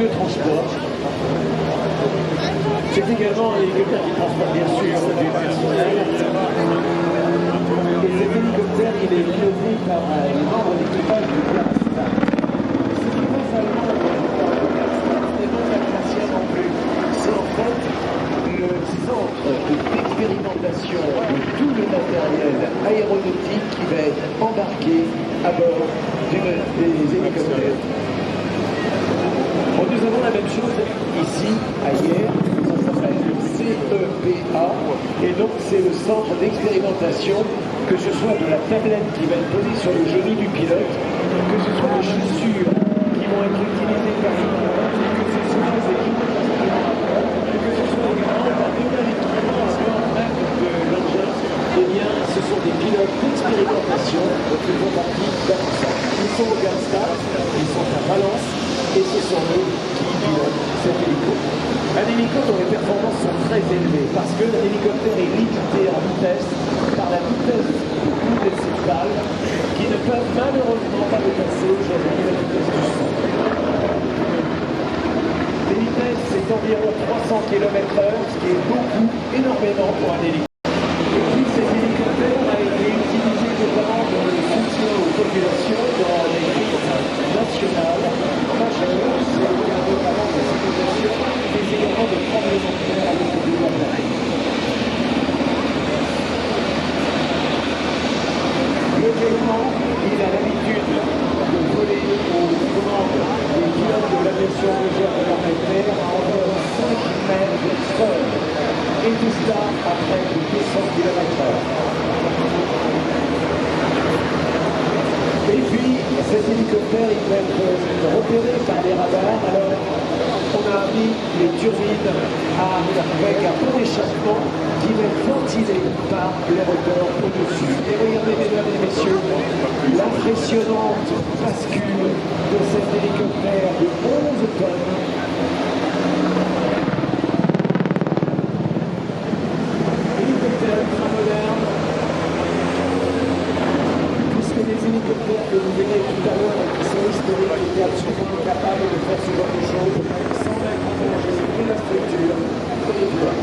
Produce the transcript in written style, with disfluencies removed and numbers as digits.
de transport. C'est également un hélicoptère qui transporte bien sûr du personnel. Et cet hélicoptère, il est piloté par les membres d'équipage du Clarkstar. Ce qui passe à l'allemand, n'est pas la Clarkstar non plus. C'est en fait le centre d'expérimentation de tout le matériel aéronautique qui va être embarqué à bord des hélicoptères. Bon, nous avons la même chose ici, ailleurs, ça s'appelle le CEPA, et donc c'est le centre d'expérimentation, que ce soit de la tablette qui va être posée sur le genou du pilote, que ce soit les chaussures qui vont être utilisées par le pilote, que ce soit les équipements que ce soit également par nouvel équipement à bord même de l'engin, eh bien, ce sont des pilotes d'expérimentation qui font partie d'Avançon. Ils sont au Garstad, ils sont à Valence, et ce sont eux qui pilotent cet hélico. Un hélico dont les performances sont très élevées, parce que l'hélicoptère est limité en vitesse par la vitesse du coup de ces balles, qui ne peuvent malheureusement pas dépasser aujourd'hui la vitesse du son. Les vitesses, c'est environ 300 km/h, ce qui est beaucoup, énormément pour un hélicoptère. Et puis cet hélicoptère a été utilisé notamment dans le soutien aux populations dans les crises nationales majeures, c'est le cas notamment des inondations, mais également de tremblements de terre avec le développement. Localement, il a l'habitude de voler aux commandes des pilotes de l'aviation légère de l'armée de terre à environ 5 mètres sol. Et tout cela à près de 200 km/h. Et puis, cet hélicoptère, il va être repéré par des radars. Alors, on a mis les turbines avec un pont d'échappement qui va être ventilé par les roteurs au-dessus. Et regardez, mesdames et messieurs, l'impressionnante bascule de cet hélicoptère de 11 tonnes. Hélicoptère ultra moderne. Puisque les hélicoptères que vous verrez tout à l'heure qui sont historiques étaient absolument capables de faire ce genre de choses sans mettre en danger ni la structure et les voies.